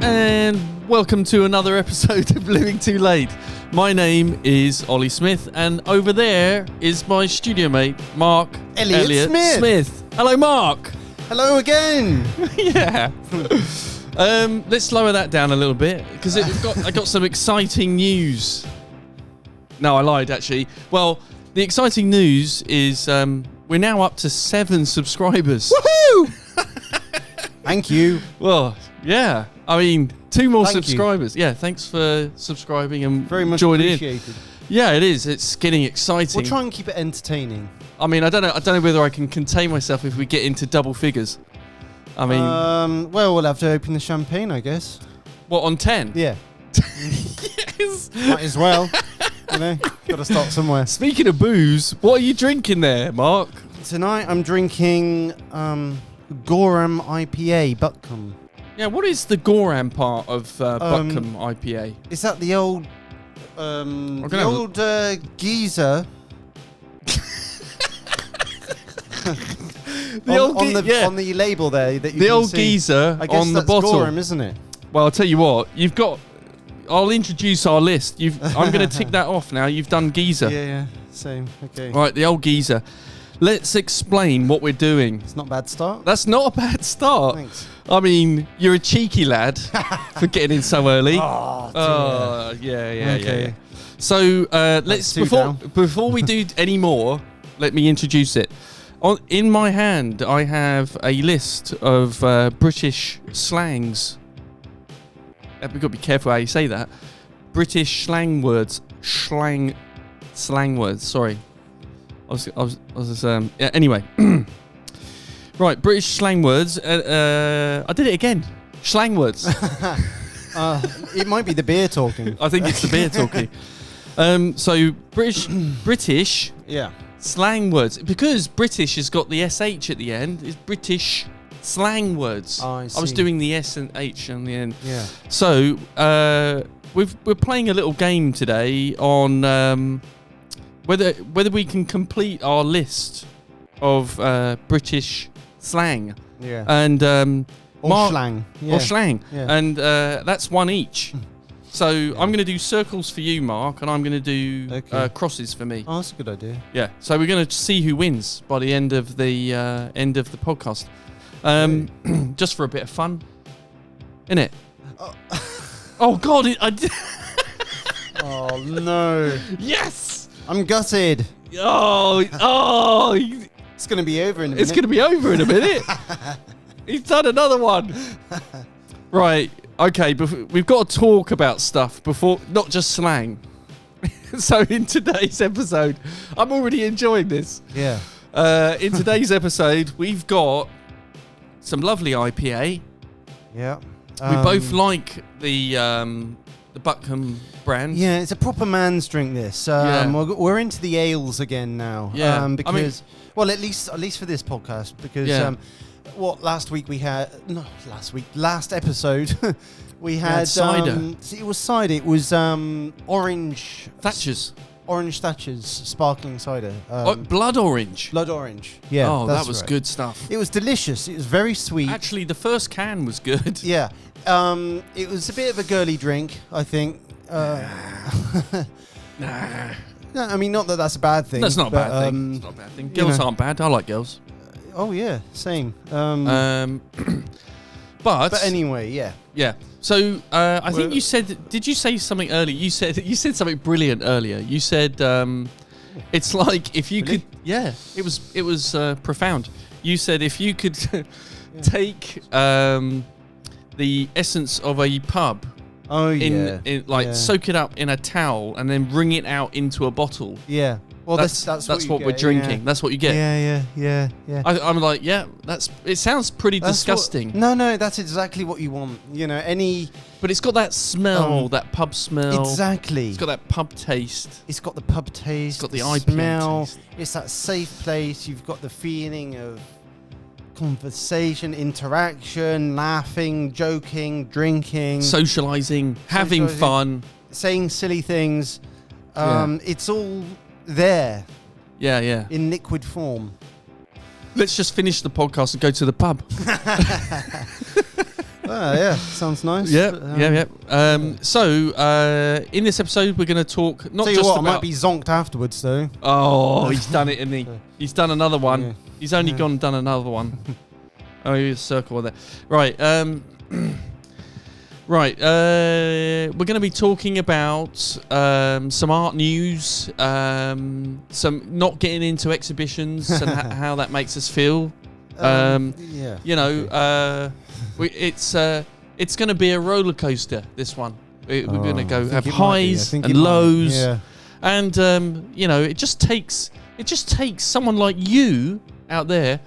And welcome to another episode of Living Too Late. My name is Ollie Smith, and over there is my studio mate, Mark Elliot Smith. Hello, Mark. Hello again. Yeah. Let's lower that down a little bit because I got some exciting news. No, I lied actually. Well, the exciting news is we're now up to 7 subscribers. Woohoo! Thank you. Well, yeah. I mean, 2 more Thank subscribers. You. Yeah, thanks for subscribing and Very much joining appreciated. in. Yeah, it is. It's getting exciting. We'll try and keep it entertaining. I mean, I don't know whether I can contain myself if we get into double figures. I mean, well, we'll have to open the champagne, I guess. what, on 10? Yeah. Yes. Might as well. Got to start somewhere. Speaking of booze, what are you drinking there, Mark? Tonight I'm drinking Gorham IPA, Buckham. Yeah, what is the Goram part of Buckham IPA? Is that the old geezer? On the label there that you the can old see. geezer I guess on the that's bottle. Gorham, isn't it? Well, I'll tell you what, I'll introduce our list. I'm going to tick that off now. You've done geezer. Yeah, same. Okay. Right, the old geezer. Let's explain what we're doing. It's not a bad start. That's not a bad start. Thanks. I mean, you're a cheeky lad for getting in so early. Oh, yeah. Okay. So let's before we do any more, let me introduce it. In my hand, I have a list of British slangs. We've got to be careful how you say that. British slang words. Slang words. Sorry. Anyway. Right, British slang words. I did it again. Slang words. It might be the beer talking. I think it's the beer talking. So British Yeah. slang words. Because British has got the SH at the end, it's British slang words. I was see. doing the S and H on the end. Yeah. So we're playing a little game today on whether we can complete our list of British slang. Yeah. And Or slang. Yeah. or slang. Yeah. And that's one each. So I'm going to do circles for you, Mark, and I'm going to do crosses for me. Oh, that's a good idea. Yeah. So we're going to see who wins by the end of the podcast. Just for a bit of fun, innit? Oh God! Oh no! Yes! I'm gutted. Oh! It's going to be over in a minute. It's going to be over in a minute. He's done another one. Right. Okay. We've got to talk about stuff before, not just slang. So in today's episode, I'm already enjoying this. Yeah. In today's episode, we've got some lovely IPA. Yeah. We both like the Buckham brand. Yeah, it's a proper man's drink. This. We're into the ales again now. Yeah. Because at least for this podcast, because last episode we had cider. It was cider. It was orange Thatcher's sparkling cider. Blood orange. Blood orange. Yeah. Oh, that's that was right. good stuff. It was delicious. It was very sweet. Actually, the first can was good. Yeah. It was a bit of a girly drink, I think. Nah. No, I mean, not that that's a bad thing. That's not a bad thing. It's not a bad thing. Girls aren't bad. I like girls. Oh yeah, same. But anyway, yeah. Yeah. So I think you said. Did you say something earlier? You said something brilliant earlier. You said it's like if you could. Yeah. It was profound. You said if you could take the essence of a pub. Oh yeah. Soak it up in a towel and then wring it out into a bottle. Yeah. Well, that's what we're drinking. Yeah. That's what you get. Yeah. I'm like, yeah. It sounds pretty disgusting. No. That's exactly what you want. But it's got that smell, that pub smell. Exactly. It's got that pub taste. It's got the pub taste. It's got the IPA smell. Taste. It's that safe place. You've got the feeling of conversation, interaction, laughing, joking, drinking, socializing, having fun, saying silly things. It's all there. Yeah. In liquid form. Let's just finish the podcast and go to the pub. Yeah, sounds nice. Yeah, but, So, in this episode, we're going to talk not tell just you what, about... I might be zonked afterwards, though. Oh, he's done it, isn't he? He's done another one. Yeah. He's only gone and done another one. Oh, here's a circle there. Right. We're going to be talking about some art news, some not getting into exhibitions and how that makes us feel. You know, it's going to be a roller coaster. This one, we're going to go have highs and lows, and you know, it just takes someone like you out there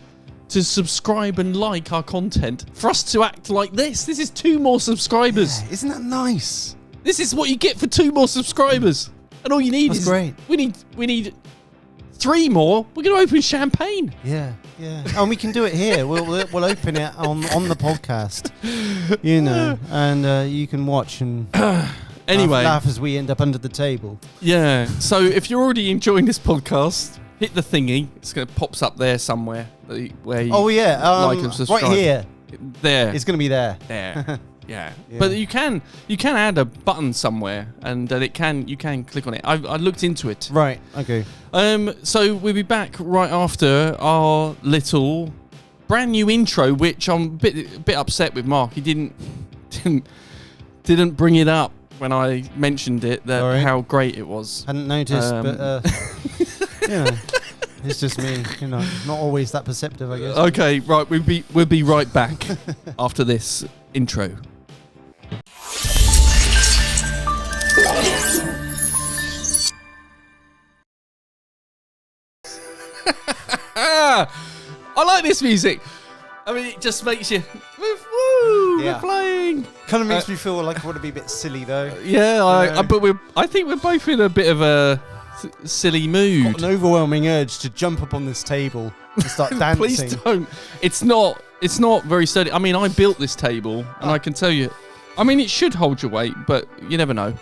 to subscribe and like our content for us to act like this. This is 2 more subscribers. Yeah, isn't that nice? This is what you get for 2 more subscribers, and all you need is great. We need 3 more. We're going to open champagne. Yeah, and we can do it here. We'll open it on the podcast, you know, and you can watch and anyway laugh as we end up under the table. Yeah. So if you're already enjoying this podcast, hit the thingy. It's going to pops up there somewhere where you like and subscribe. Right here. There. It's going to be there. There. Yeah. But you can add a button somewhere, and you can click on it. I looked into it. Right. Okay. So we'll be back right after our little brand new intro, which I'm a bit upset with Mark. He didn't bring it up when I mentioned it. How great it was. Hadn't noticed, but you know, it's just me. You know, not always that perceptive, I guess. Okay. Right. We'll be right back after this intro. I like this music. I mean, it just makes you we're playing. Kind of makes me feel like I want to be a bit silly, though. Yeah, but I think we're both in a bit of a silly mood. Got an overwhelming urge to jump up on this table and start dancing. Please don't. It's not very sturdy. I mean, I built this table, and I can tell you, I mean, it should hold your weight, but you never know.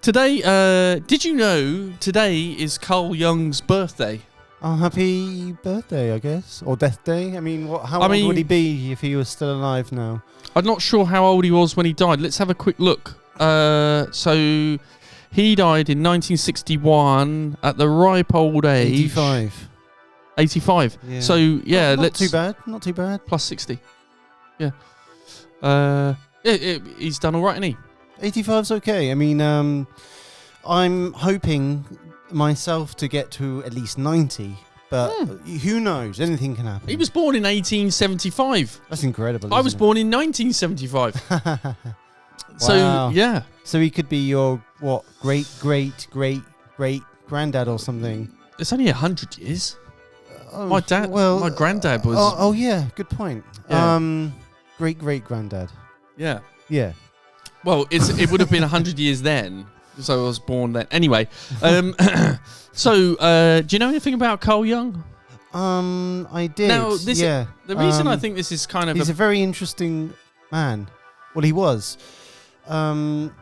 Today, did you know today is Carl Jung's birthday? Oh, happy birthday, I guess. Or death day. I mean, how old would he be if he was still alive now? I'm not sure how old he was when he died. Let's have a quick look. So he died in 1961 at the ripe old age. 85. Yeah. So, yeah. Not too bad. Not too bad. Plus 60. Yeah. He's done all right, isn't he? 85's okay. I mean, I'm hoping myself to get to at least 90, but who knows? Anything can happen. He was born in 1875. That's incredible. I was born in 1975. So, yeah. So he could be your, great granddad or something. It's only 100 years. My granddad was... Oh, yeah, good point. Yeah. Great granddad. Yeah. Yeah. Well, it would have been 100 years then, so I was born then. Anyway, so do you know anything about Carl Jung? I did. Now, the reason I think this is kind of... He's a very interesting man. Well, he was. And,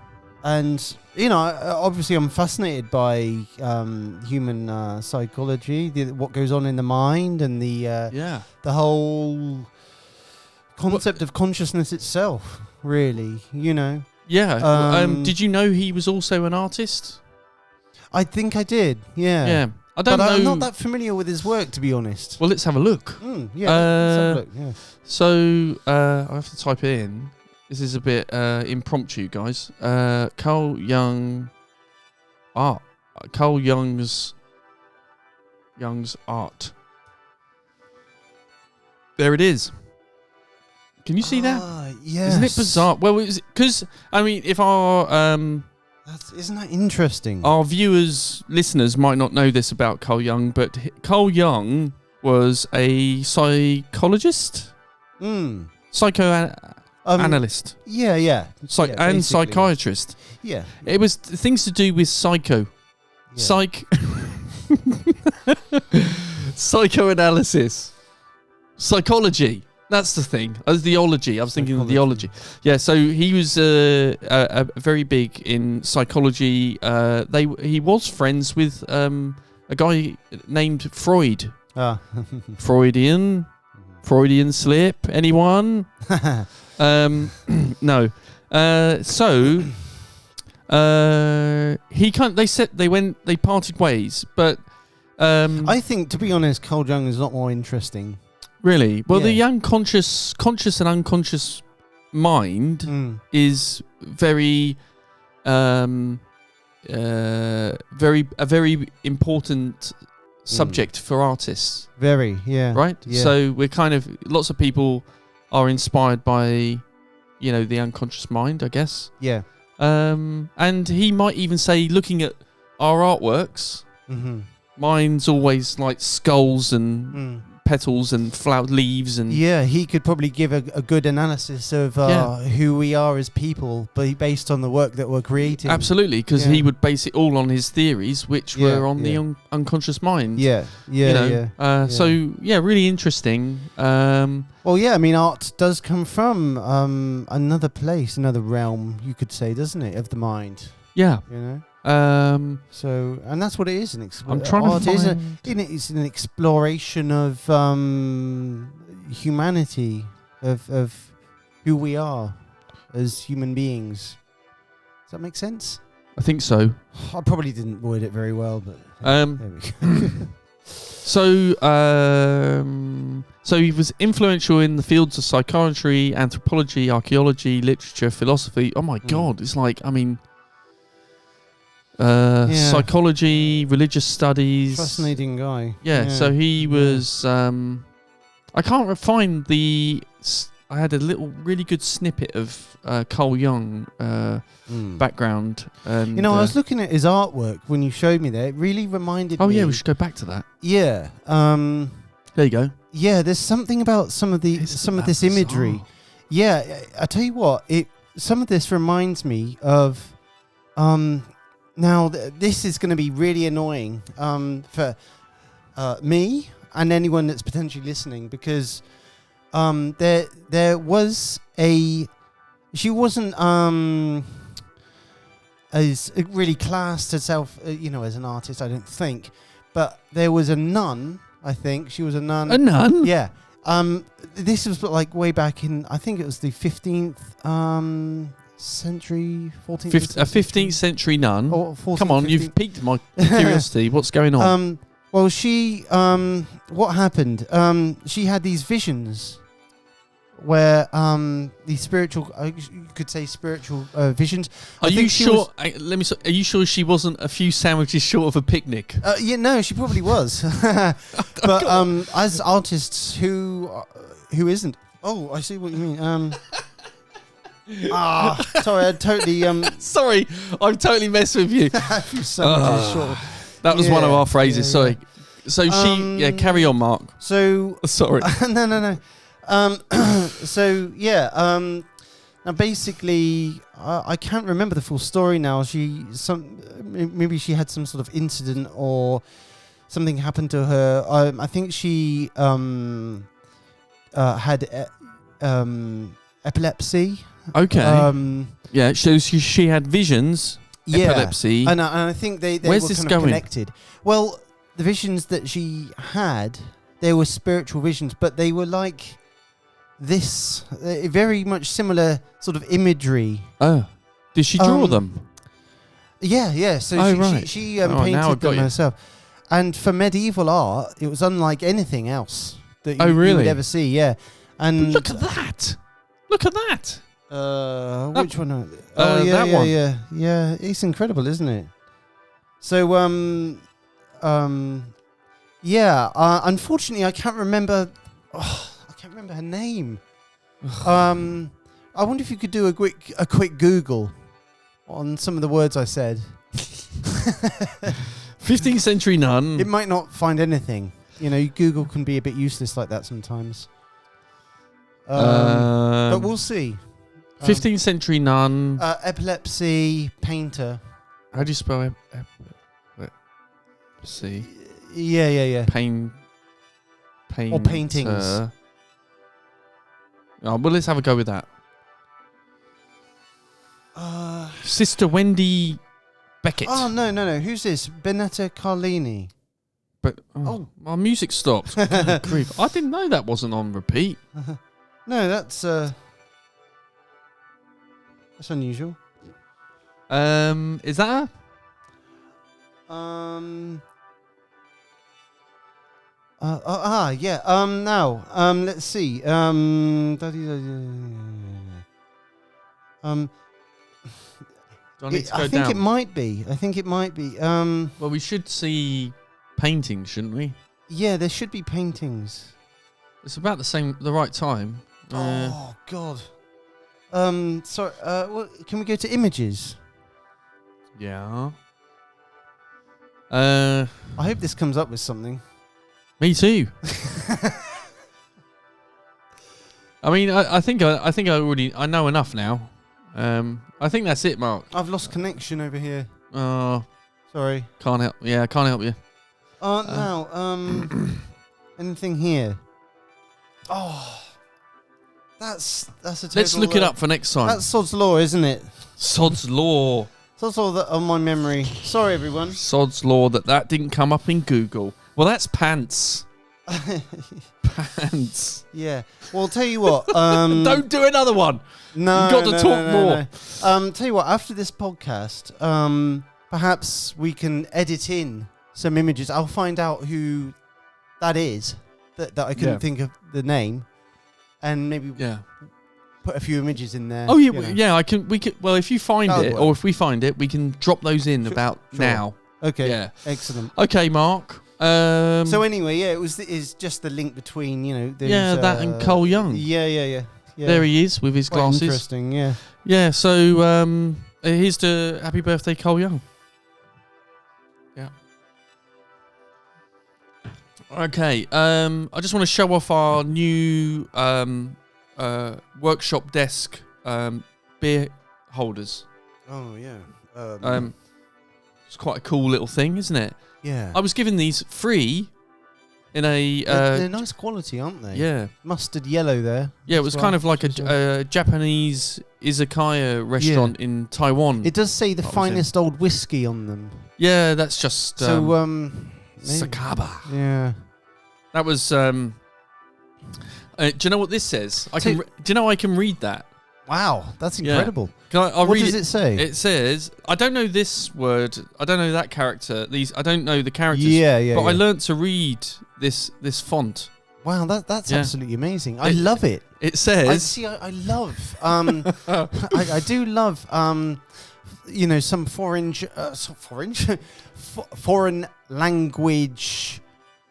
you know, obviously I'm fascinated by human psychology, what goes on in the mind, and the whole concept of consciousness itself, really, you know. Yeah. Did you know he was also an artist? I think I did, yeah. Yeah. I don't know. I'm not that familiar with his work, to be honest. Well, let's have a look. Let's have a look, yeah. So, I have to type it in. This is a bit impromptu, guys. Carl Jung art. Carl Jung's art. There it is. Can you see that? Yes. Isn't it bizarre? Well, because I mean, if our isn't that interesting? Our listeners might not know this about Carl Jung, but Carl Jung was a psychologist, psychoanalyst, and psychiatrist. Yeah, it was things to do with psychoanalysis, psychology. That's the thing. Theology. I was thinking of theology. Yeah. So he was a very big in psychology. He was friends with a guy named Freud. Freudian Freudian slip? Anyone? No. So he can't. They parted ways, but I think, to be honest, Carl Jung is a lot more interesting. Really? Well, the conscious and unconscious mind is very, very important subject for artists. Very, yeah. Right? Yeah. So we're lots of people are inspired by, the unconscious mind, I guess. Yeah. And he might even say, looking at our artworks, mine's always like skulls and petals and flower leaves and he could probably give a good analysis of who we are as people, but based on the work that we're creating. Absolutely, because he would base it all on his theories, which were on the unconscious mind. So really interesting. Well, yeah, I mean, art does come from another place, another realm, you could say, doesn't it, of the mind? Yeah. So, and that's what it is. I'm trying art to find... it's an exploration of humanity, of who we are as human beings. Does that make sense? I think so. I probably didn't word it very well, but there we go. So he was influential in the fields of psychiatry, anthropology, archaeology, literature, philosophy. Oh my God, it's like, I mean... psychology, religious studies. Fascinating guy. Yeah, so he was... I can't find the... I had a really good snippet of Carl Jung background. And, I was looking at his artwork when you showed me that. It really reminded me... Oh, yeah, we should go back to that. Yeah. There you go. Yeah, there's something about some of this imagery. Yeah, I tell you what, some of this reminds me of... Now, this is going to be really annoying for me and anyone that's potentially listening, because there was she wasn't as really classed herself, as an artist, I don't think, but there was a nun. I think she was a nun. A nun? Yeah. This was like way back in, I think it was the 15th century, 14th century. A 15th century nun. Come on, 15th. You've piqued my curiosity. What's going on? Well, she, what happened? She had these visions where the spiritual, you could say spiritual visions. Are you sure? Are you sure she wasn't a few sandwiches short of a picnic? Yeah, no, she probably was. But as artists, who isn't? Oh, I see what you mean. Sorry, I totally Sorry, I'm totally messed with you. Short. That was one of our phrases. Sorry. So she, carry on, Mark. So sorry. No. Now basically, I can't remember the full story now. Maybe she had some sort of incident or something happened to her. I think she had epilepsy. Okay. So she had visions. Epilepsy. And I think they Where's were this kind going? of connected. Well, the visions that she had, they were spiritual visions, but they were like this, very much similar sort of imagery. Oh. Did she draw them? Yeah. So she painted them herself. And for medieval art, it was unlike anything else that you would ever see. Yeah. And look at that. Look at that. Which one? That one. Yeah. It's incredible, isn't it? So, unfortunately, I can't remember. I can't remember her name. I wonder if you could do a quick Google on some of the words I said. 15th century nun. It might not find anything. Google can be a bit useless like that sometimes. But we'll see. 15th century nun. Epilepsy painter. How do you spell epilepsy? Yeah. Painter. Or paintings. Oh, well, let's have a go with that. Sister Wendy Beckett. Oh, no. Who's this? Benetta Carlini. But my music stopped. Grief. I didn't know that wasn't on repeat. No, that's unusual. Is that yeah. Now, let's see. Do I need to go I think down? it might be. Well, we should see paintings, shouldn't we? Yeah, there should be paintings. It's about the right time. Oh God. Sorry. Well, can we go to images? Yeah. I hope this comes up with something. Me too. I mean, I think I know enough now. I think that's it, Mark. I've lost connection over here. Oh, sorry. Can't help. Yeah, I can't help you. Now, anything here? Oh, that's a total, Let's look it up for next time. That's Sod's Law, isn't it? Sod's Law. Sod's Law that on my memory. Sorry, everyone. Sod's Law that didn't come up in Google. Well, that's pants. Pants. Yeah. Well, I'll tell you what. Don't do another one. No, you've got to talk more. No. Tell you what. After this podcast, perhaps we can edit in some images. I'll find out who that is. That I couldn't think of the name, and maybe put a few images in there. Oh yeah, yeah. We could. Well, if you find That'll it, work. or if we find it, we can drop those in about now. Okay. Yeah. Excellent. Okay, Mark. So anyway, yeah, it's just the link between those, that and Cole Young. Yeah. There he is with his Quite glasses. Interesting. Yeah. Yeah. So here's to happy birthday, Cole Young. Yeah. Okay. I just want to show off our new workshop desk beer holders. Oh yeah. It's quite a cool little thing, isn't it? Yeah. I was given these free in a. They're nice quality, aren't they? Yeah. Mustard yellow there. Yeah, it was kind of like a Japanese izakaya restaurant in Taiwan. It does say the finest old whiskey on them. Yeah, that's just Sakaba. Yeah. That was. Do you know what this says? Do you know I can read that? Wow, that's incredible. I'll what read does it say? It says, I don't know this word. I don't know that character. I don't know the characters. Yeah. But I learnt to read this font. Wow, that's absolutely amazing. I love it. It says. I love. I do love. Some foreign language.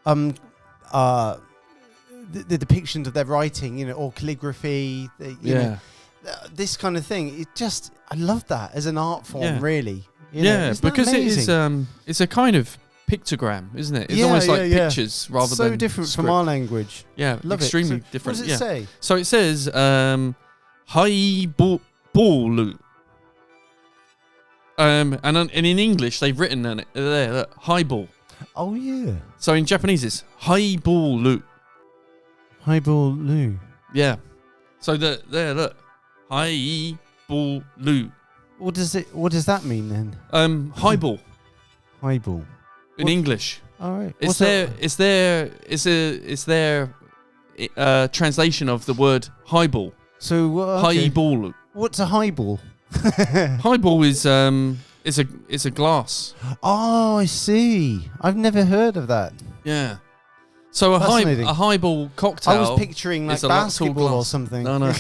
The depictions of their writing, or calligraphy. This kind of thing. I love that as an art form, really. Because it's a kind of pictogram, isn't it? It's almost like pictures rather than so different script. from our language. Yeah, love extremely it. different. What does it say? So it says highball. And in English they've written on it there highball. Oh yeah. So in Japanese it's highball. Highball. Yeah. So there look. Highball. What does that mean then? Highball. Highball. In English. All right. It's their translation of the word highball. So highball. What's a highball? Highball is a glass. Oh, I see. I've never heard of that. Yeah. So a highball cocktail. I was picturing like basketball or something. No.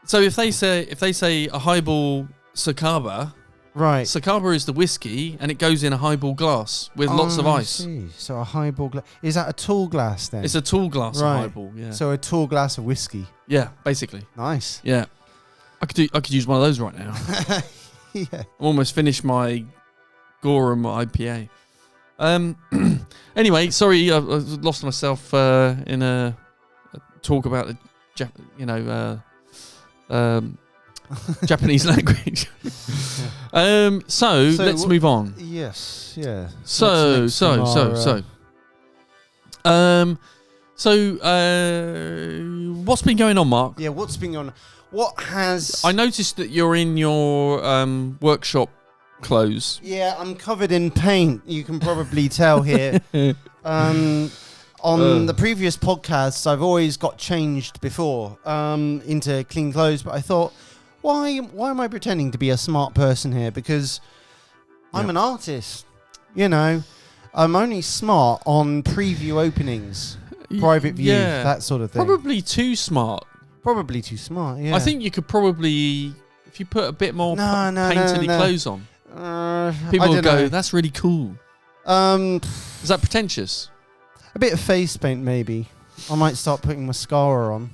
So if they say a highball Sakaba, right? Sakaba is the whiskey, and it goes in a highball glass with lots of ice. I see. So a highball glass. Is that a tall glass then? It's a tall glass of highball. Yeah. So a tall glass of whiskey. Yeah, basically. Nice. Yeah. I could use one of those right now. Yeah. I'm almost finished my Gorham IPA. Anyway, sorry, I lost myself in a talk about the Japanese language. So let's move on. Yes, yeah. So what's been going on, Mark? Yeah, what's been going on? What has... I noticed that you're in your workshop clothes. Yeah, I'm covered in paint. You can probably tell here. On the previous podcasts, I've always got changed before into clean clothes, but I thought, why am I pretending to be a smart person here? Because I'm an artist. You know, I'm only smart on preview openings, private view, that sort of thing. Probably too smart. Probably too smart, yeah. I think you could probably, if you put a bit more painterly clothes on, people will go, that's really cool. Is that pretentious? A bit of face paint, maybe. I might start putting mascara on.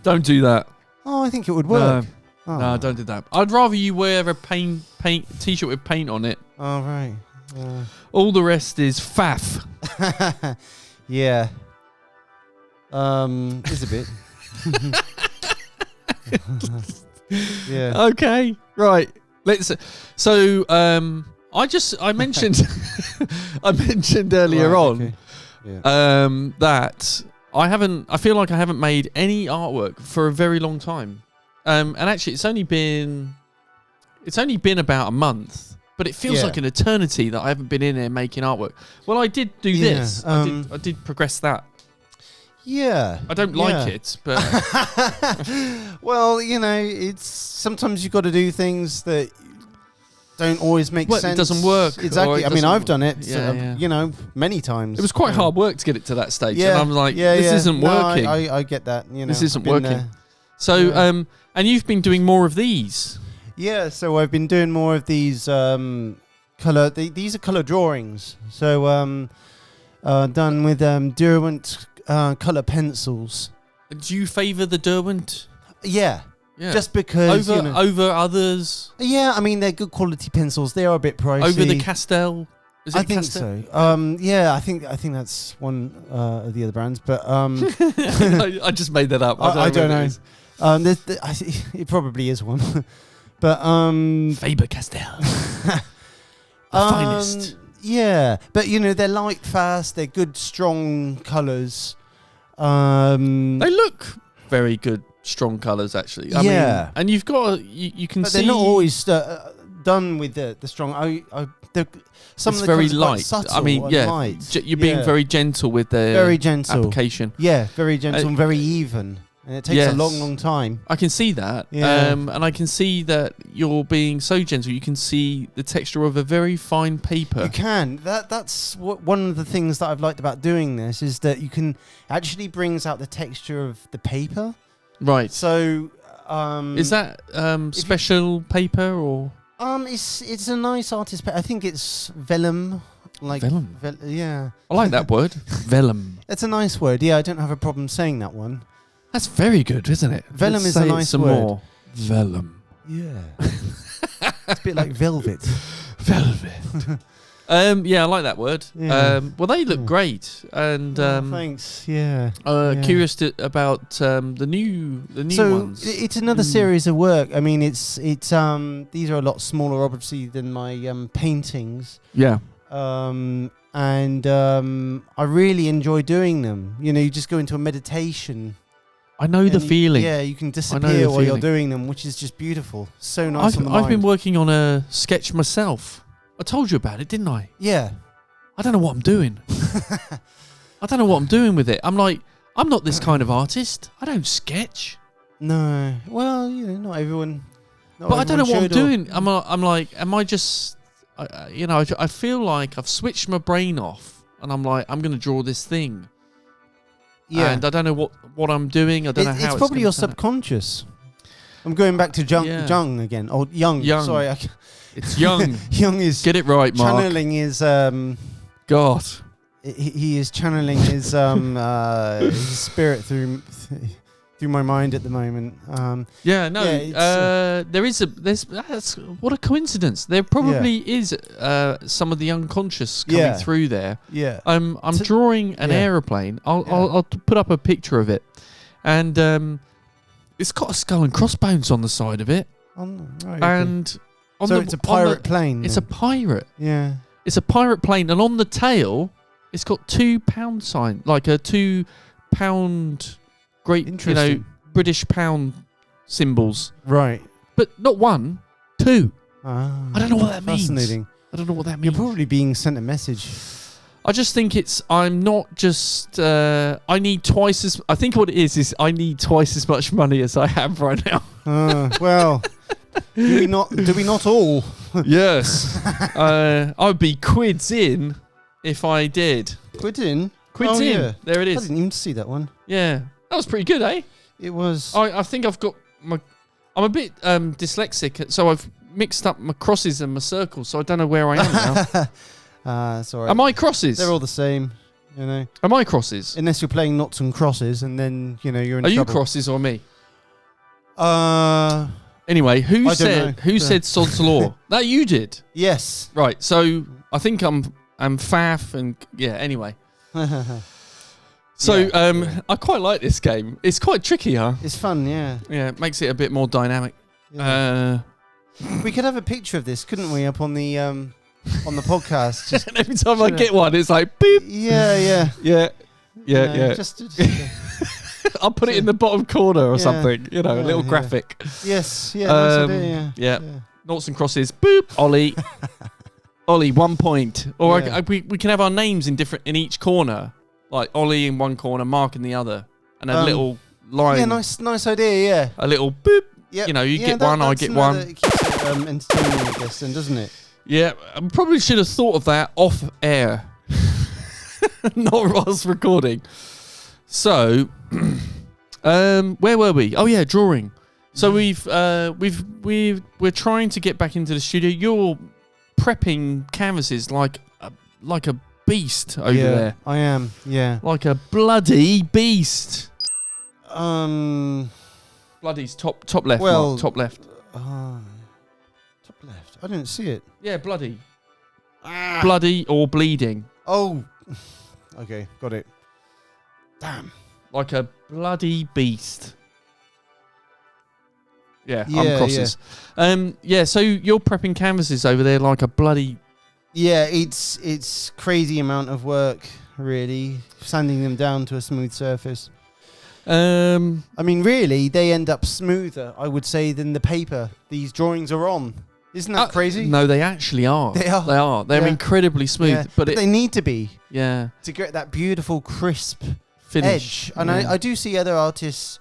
Don't do that. Oh, I think it would work. No, don't do that. I'd rather you wear a paint t-shirt with paint on it. Oh, right. All the rest is faff. Yeah. Is a bit. Yeah. Okay. Right. Let's. So, I mentioned, I mentioned earlier on, that I feel like I haven't made any artwork for a very long time. And actually, it's only been about a month, but it feels like an eternity that I haven't been in there making artwork. Well, I did do this. I did progress that. Yeah. I don't like it, but well, you know, it's sometimes you've got to do things that don't always make sense. It doesn't work. Exactly. I mean, I've done it, you know, many times. It was quite hard work to get it to that stage. And I'm like, this isn't working. I get that. You know, this isn't working. There. So, and you've been doing more of these. Yeah, so I've been doing more of these colour. These are colour drawings. So, done with Derwent colour pencils. Do you favour the Derwent? Yeah. Just because over others. Yeah, I mean they're good quality pencils. They are a bit pricey. Over the Castell. I think so. Yeah, I think that's one of the other brands, but I just made that up. I don't know. It probably is one, but Faber-Castell, the finest. Yeah, but you know they're light, fast. They're good, strong colours. They look very good. Strong colours, actually. I mean, and you've got you can see. They're not always done with the strong. Some it's of the very light. Subtle. I mean, light. You're being very gentle with the application. Yeah, very gentle and very even. And it takes a long time. I can see that. Yeah. And I can see that you're being so gentle. You can see the texture of a very fine paper. You can. That's one of the things that I've liked about doing this is that you can actually brings out the texture of the paper. Right. So, is that special paper or? It's a nice artist. I think it's vellum. Like vellum. Yeah. I like that word. Vellum. It's a nice word. Yeah, I don't have a problem saying that one. That's very good, isn't it? Vellum is a nice word. More. Vellum. Yeah. It's a bit like velvet. Velvet. Yeah, I like that word. Yeah. Well, they look great, and thanks. Yeah. Curious about the new ones. So it's another series of work. I mean, it's these are a lot smaller, obviously, than my paintings. Yeah. And I really enjoy doing them. You know, you just go into a meditation. I know the feeling. Yeah, you can disappear while you're doing them, which is just beautiful. So nice on the mind. I've been working on a sketch myself. I told you about it, didn't I? Yeah. I don't know what I'm doing. I don't know what I'm doing with it. I'm like, I'm not this kind of artist. I don't sketch. No. Well, you know, not everyone. But I don't know what I'm doing. I'm like, am I just, you know, I feel like I've switched my brain off, and I'm like, I'm going to draw this thing. Yeah. And I don't know what I'm doing. I don't know how it's probably your subconscious. I'm going back to Jung again. Oh, Jung. Sorry. It's Jung. Jung is... Get it right, Mark. Channeling his... God. He is channeling his spirit through my mind at the moment. There's what a coincidence. There probably is some of the unconscious coming through there. Yeah. I'm drawing an aeroplane. I'll put up a picture of it, and it's got a skull and crossbones on the side of it. It's a pirate plane. It's a pirate. Yeah. It's a pirate plane, and on the tail, it's got £2 sign, like a £2 great, you know, British pound symbols. Right. But not one, two. Ah, I don't know what that means. Fascinating. I don't know what that You're means. probably being sent a message. I just think I'm not just, I need twice as, I think what it is I need twice as much money as I have right now. Well, do we not all? Yes. I'd be quids in if I did. Quids in? Quids in. Yeah. There it I is. didn't even see that one. Yeah. That was pretty good, eh? It was. I think I've got I'm a bit dyslexic, so I've mixed up my crosses and my circles, so I don't know where I am now. Sorry. Am I crosses? They're all the same, you know. Am I crosses? Unless you're playing knots and crosses, and then you're in Are trouble. you crosses or me? I Anyway, who don't said know. said sod's law? That you did. Yes. Right. So I think I'm faff and yeah. Anyway. So Yeah. I quite like this game. It's quite tricky, huh? It's fun, yeah. Yeah, it makes it a bit more dynamic. Yeah. We could have a picture of this, couldn't we, up on the podcast? Just, and every time I get one, it's like beep. yeah. Yeah. Just I'll put it in the bottom corner or something. You know, a little yeah. graphic. Yes, yeah, nice idea, yeah. Noughts and crosses. Boop. Ollie. Ollie, 1 point. Or Yeah. we can have our names in each corner. Like Ollie in one corner, Mark in the other. And a little line. Yeah, nice idea, yeah. A little boop. Yep. You know, you get one, I get one. It keeps it entertaining, I guess, then, doesn't it? Yeah, I probably should have thought of that off air. Not whilst recording. So, where were we? Oh yeah, drawing. So we're trying to get back into the studio. You're prepping canvases like a beast over there. I am. Yeah. Like a bloody beast. Bloody's top left. Well, Mark, top left. Top left. I didn't see it. Yeah, bloody. Bloody or bleeding. Oh. Okay, got it. Damn. Like a bloody beast. Yeah, Yeah, I'm crosses. Yeah, so you're prepping canvases over there like a bloody... Yeah, it's crazy amount of work, really, sanding them down to a smooth surface. I mean, really, they end up smoother, I would say, than the paper these drawings are on. Isn't that crazy? No, they actually are. They are. They are. They're incredibly smooth. Yeah. But they need to be. Yeah. To get that beautiful, crisp finish. Edge. And I do see other artists,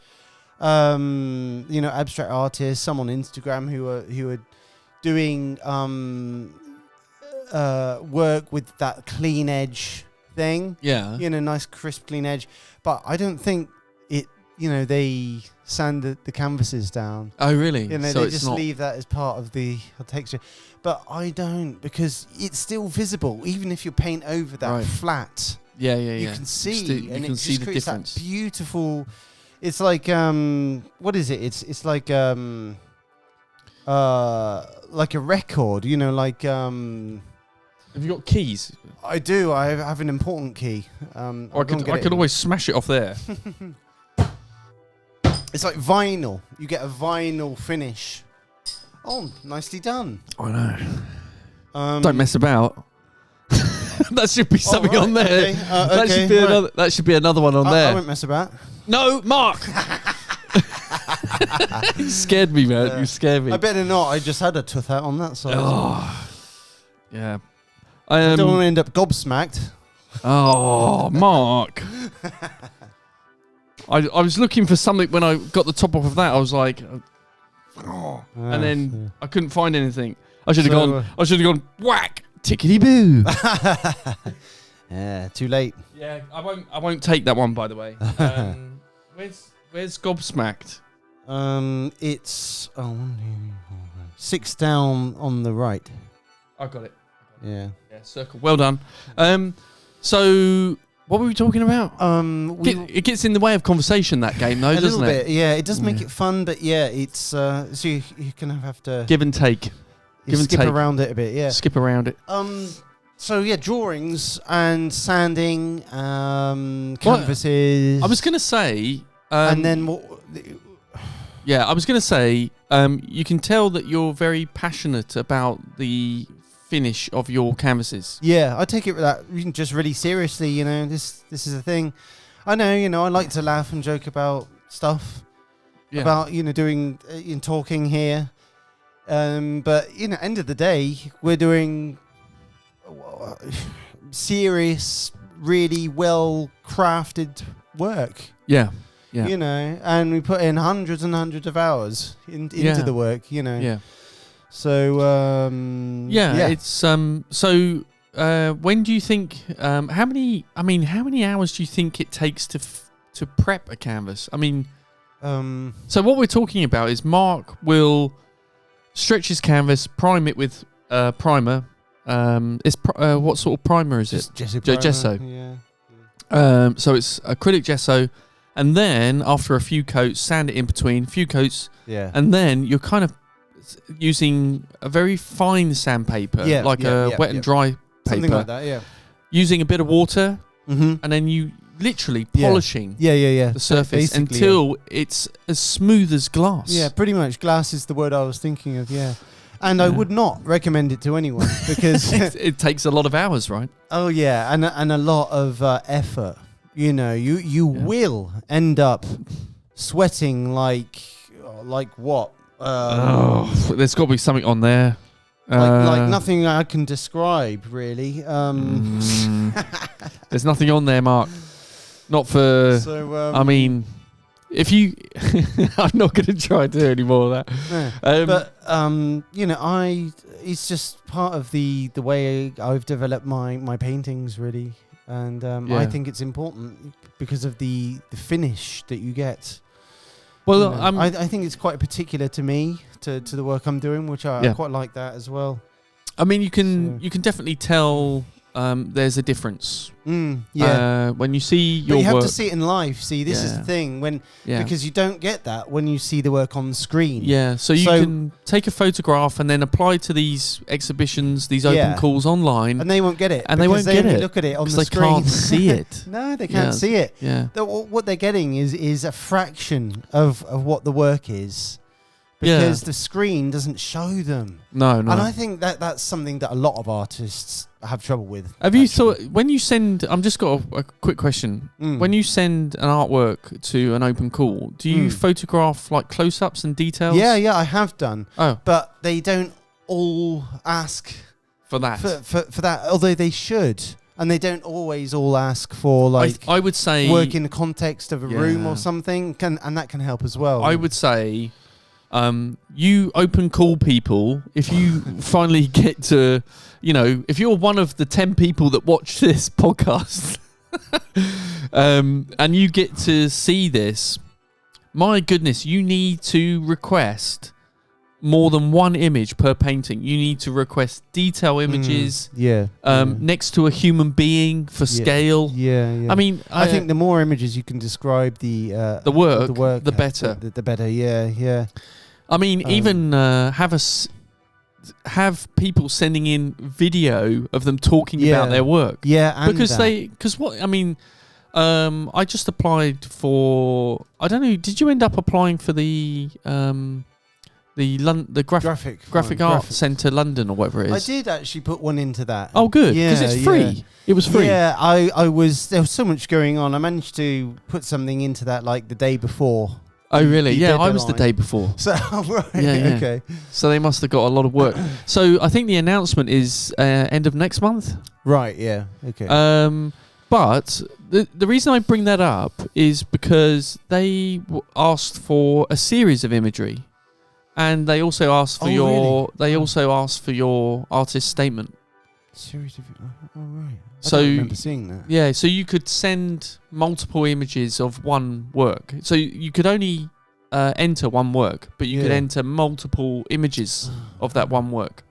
abstract artists, some on Instagram who are doing work with that clean edge thing. Yeah. Nice crisp clean edge. But I don't think they sand the canvases down. Oh, really? So they just leave that as part of the texture. But I don't, because it's still visible, even if you paint over that flat. Yeah. You can see, and it just creates that beautiful. It's like what is it? It's like a record. Have you got keys? I do. I have an important key. I could always smash it off there. It's like vinyl. You get a vinyl finish. Oh, nicely done. I know. Don't mess about. That should be something on there. Okay. That should be another one on there. I won't mess about. No, Mark. You scared me, man. You scared me. I better not. I just had a tooth out on that side. Oh, yeah. I don't want to end up gobsmacked. Oh, Mark. I was looking for something when I got the top off of that. I was like, and then I couldn't find anything. I should have gone whack, tickety boo. Yeah, too late. Yeah, I won't take that one, by the way. Where's gobsmacked? It's 6 down on the right. I got it. Yeah. Yeah, circle. Well done. So what were we talking about? It gets in the way of conversation, that game, though, doesn't it? A little bit, yeah. It does make it fun, but yeah, it's so you kind of have to give and take. Skip around it a bit, yeah. Skip around it. So yeah, drawings and sanding, canvases. I was gonna say, and then what? Yeah, I was gonna say, you can tell that you're very passionate about the finish of your canvases. Yeah, I take it that just really seriously. This is a thing. I know. I like to laugh and joke about stuff. Yeah. About doing talking here. But end of the day, we're doing serious, really well crafted work. Yeah. And we put in hundreds and hundreds of hours into the work. Yeah. So it's so when do you think how many hours do you think it takes to prep a canvas? I mean, so what we're talking about is Mark will stretch his canvas, prime it with primer. What sort of primer is it? Gesso. Yeah. So it's acrylic gesso, and then after a few coats, sand it in between, a few coats. Yeah. And then you're kind of using a very fine sandpaper, wet and dry paper. Something like that, yeah. Using a bit of water, and then you literally polishing the surface until it's as smooth as glass. Yeah, pretty much. Glass is the word I was thinking of, yeah. And I would not recommend it to anyone because it takes a lot of hours, right? Oh yeah, and a lot of effort. You will end up sweating like what? There's got to be something on there. Like nothing I can describe, really. There's nothing on there, Mark. Not for. So, I mean, if you, I'm not going to try and do any more of that. It's just part of the way I've developed my paintings, really, and I think it's important because of the finish that you get. Well, I think it's quite particular to me, to the work I'm doing, which I quite like that as well. I mean, you can definitely tell there's a difference. When you see your work. But you have to see it in life. See, this is the thing because you don't get that when you see the work on screen. Yeah, so you can take a photograph and then apply to these exhibitions, these open calls online, and they won't get it. And they won't get it. Look at it on the screen. They can't see it. No, they can't see it. Yeah. What they're getting is a fraction of what the work is. Because the screen doesn't show them. No. And I think that's something that a lot of artists have trouble with. Have you thought, when you send, I've just got a quick question. When you send an artwork to an open call, do you photograph like close-ups and details? Yeah, I have done. Oh. But they don't all ask for that. For that, although they should. And they don't always all ask for, like, I would say, work in the context of a room or something, and that can help as well. I would say, you open call people, if you finally get to, if you're one of the 10 people that watch this podcast, and you get to see this, my goodness, you need to request more than one image per painting. You need to request detail images next to a human being for scale. Yeah. I mean, I think the more images you can describe the work, the better. The better, yeah. I mean, even have people sending in video of them talking about their work. Yeah, and I just applied for, I don't know, did you end up applying for the Graphic Art Centre London or whatever it is? I did actually put one into that. Oh, good, because it's free. Yeah. It was free. Yeah, there was so much going on. I managed to put something into that like the day before. Oh, really? Yeah, I was the day before. So, right, okay. So they must have got a lot of work. So I think the announcement is end of next month. Right, yeah, okay. But the reason I bring that up is because they asked for a series of imagery. And they also asked for also asked for your artist statement. Series of right. I don't remember seeing that. Yeah, so you could send multiple images of one work. So you could only enter one work, but you could enter multiple images of that one work.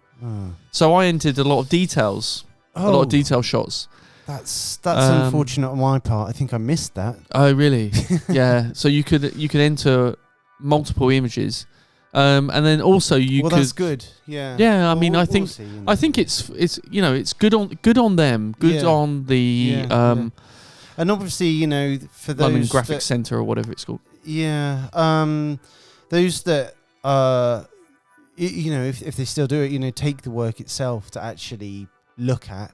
So I entered a lot of details, a lot of detail shots. That's unfortunate on my part. I think I missed that. Oh, really? Yeah. So you could enter multiple images. And then also you could. Well, that's good. Yeah. Yeah, I mean, I think it's it's good on them, good on the and obviously for those London Graphic Centre or whatever it's called. Yeah. Those that if they still do it, take the work itself to actually look at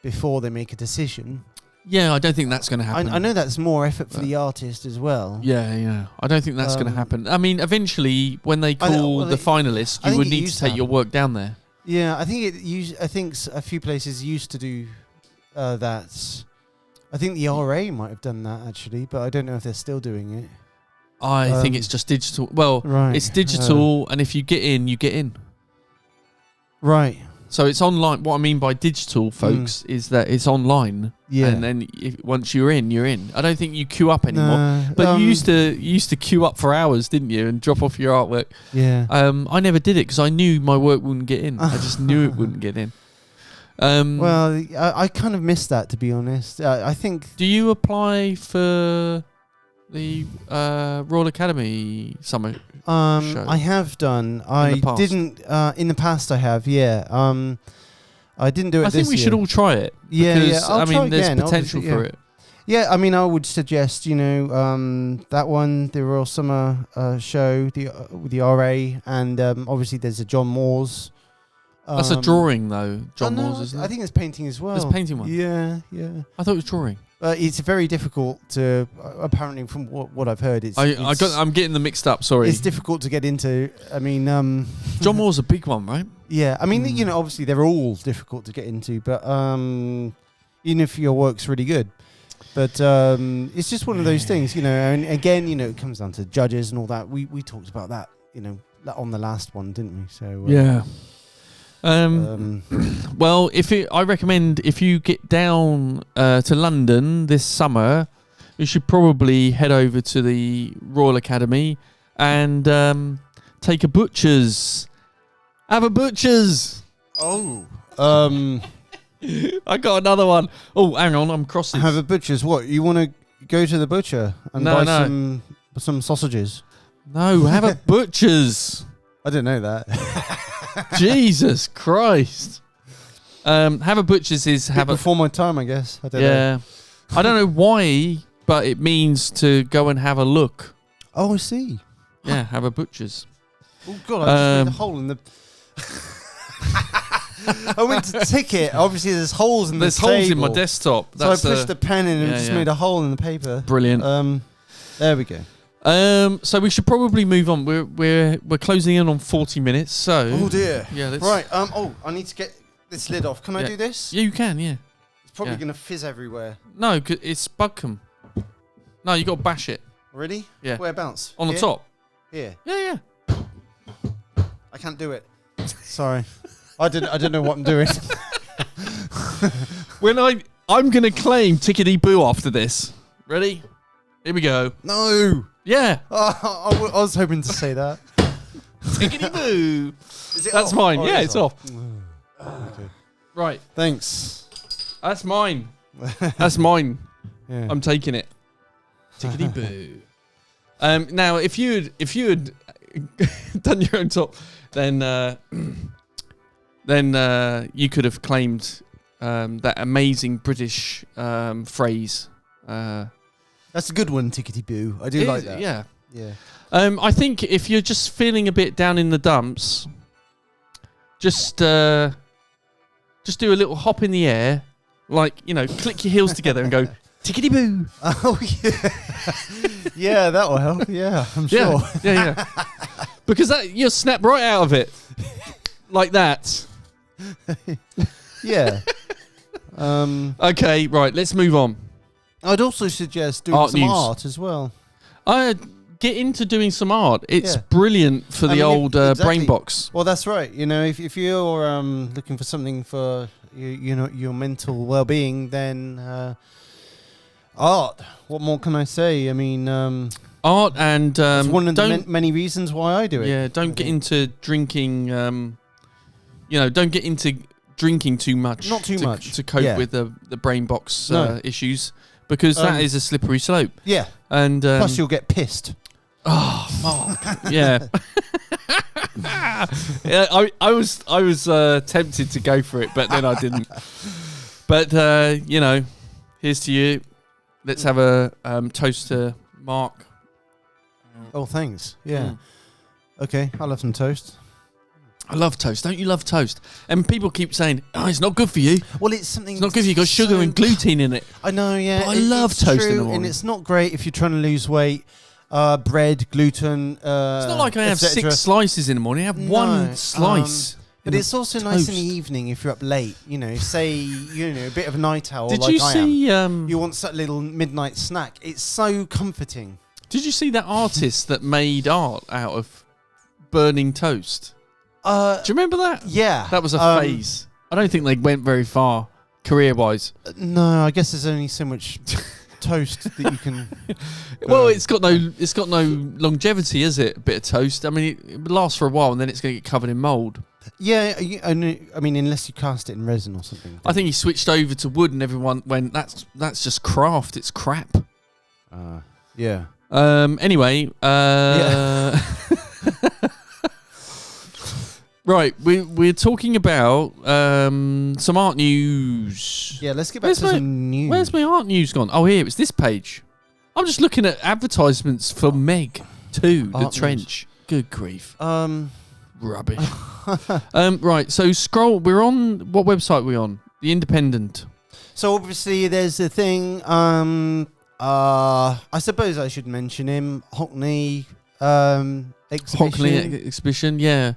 before they make a decision. Yeah, I don't think that's going to happen. I know that's more effort for the artist as well. Yeah. I don't think that's going to happen. I mean, eventually, when they call the finalist, you would need to take your work down there. Yeah, I think a few places used to do that. I think the RA might have done that actually, but I don't know if they're still doing it. I think it's just digital. Well, it's digital, and if you get in, you get in. Right. So it's online. What I mean by digital, folks, is that it's online. Yeah. And then once you're in, you're in. I don't think you queue up anymore. But you used to queue up for hours, didn't you, and drop off your artwork? Yeah. I never did it because I knew my work wouldn't get in. I just knew it wouldn't get in. Well, I kind of missed that, to be honest. I think. Do you apply for the Royal Academy summer show? I have done. I didn't in the past. I have. Yeah. I didn't do it. I think we should all try it. Yeah. I mean, there's potential for it. Yeah. I mean, I would suggest that one, the Royal Summer show, with the RA, and obviously there's a John Moore's. That's a drawing, though. John Moore's, isn't it? I think it's painting as well. There's a painting one. Yeah. I thought it was drawing. It's very difficult to. Apparently, from what I've heard, I'm getting them mixed up. Sorry. It's difficult to get into. I mean, John Moore's a big one, right? Yeah. I mean, obviously they're all difficult to get into, but even if your work's really good, but it's just one of those things, And again, it comes down to judges and all that. We talked about that, on the last one, didn't we? So yeah. Well, I recommend if you get down to London this summer, you should probably head over to the Royal Academy and take a butcher's. Have a butcher's. Oh. I got another one. Oh, hang on, I'm crossing. Have a butcher's. What? You want to go to the butcher and buy some sausages? No, have a butcher's. I didn't know that. Jesus Christ. Have a butcher's is have before my time, I guess. I don't know. I don't know why, but it means to go and have a look. Oh, I see. Yeah, have a butcher's. Oh God, I just made a hole in the. I went to tick it. Obviously, there's holes in the table. There's holes in my desktop. So I pushed the pen in and just made a hole in the paper. Brilliant. There we go. So we should probably move on. We're closing in on 40 minutes. So. Oh dear. Yeah. Right. I need to get this lid off. Can I do this? Yeah, you can. Yeah. It's probably gonna fizz everywhere. No, it's buckham. No, you got to bash it. Really? Yeah. Whereabouts? On the top. Here. Yeah. I can't do it. Sorry. I don't know what I'm doing. I'm gonna claim tickety boo after this. Ready? Here we go. No. Yeah. I was hoping to say that. Tickety boo. That's off? mine. Yeah, it's off. Okay. Right. Thanks. That's mine. That's mine. Yeah. I'm taking it. Tickety boo. Now, if you had done your own top, then you could have claimed that amazing British phrase. That's a good one, tickety boo. I do like that. Yeah. Yeah. I think if you're just feeling a bit down in the dumps, just do a little hop in the air, click your heels together and go tickety boo. Oh yeah. Yeah, that will help. Yeah, I'm sure. Yeah. Because you'll snap right out of it, like that. Yeah. Okay, right. Let's move on. I'd also suggest doing some art as well. Get into doing some art. It's brilliant for the old brain box. Well, that's right. If you're looking for something for your mental well-being, then art. What more can I say? I mean, art and it's one of the many reasons why I do it. Yeah, don't get into drinking. Don't get into drinking too much. Not too much to cope with the brain box issues, because that is a slippery slope. Yeah, and plus you'll get pissed. Oh fuck! Yeah. I was tempted to go for it, but then I didn't. But here's to you. Let's have a toast to Mark. Oh, thanks. Yeah. Okay, I'll have some toast. I love toast. Don't you love toast? And people keep saying, "Oh, it's not good for you." Well, it's something. It's not good for you. Got sugar and gluten in it. I know, yeah. But I love toast true, in the morning, and it's not great if you're trying to lose weight. Bread, gluten. It's not like I have 6 slices in the morning. I have one slice. But it's also nice in the evening if you're up late. You know, say a bit of a night owl. Did like you see? You want that little midnight snack. It's so comforting. Did you see that artist that made art out of burning toast? Do you remember that? Yeah. That was a phase. I don't think they went very far career-wise. No, I guess there's only so much toast that you can. Well, it's got no longevity, is it? A bit of toast. I mean, it lasts for a while, and then it's going to get covered in mould. Yeah, I mean, unless you cast it in resin or something. I think he switched over to wood, and everyone went, "That's just craft. It's crap." Yeah. Anyway. Yeah. Right, we're talking about some art news. Yeah, let's get back to some news. Where's my art news gone? Oh, here, it's this page. I'm just looking at advertisements for Meg 2, The Trench. News. Good grief. Rubbish. Right, so scroll. We're on, what website are we on? The Independent. So obviously there's a thing, I suppose I should mention him, Hockney exhibition. Hockney exhibition, yeah.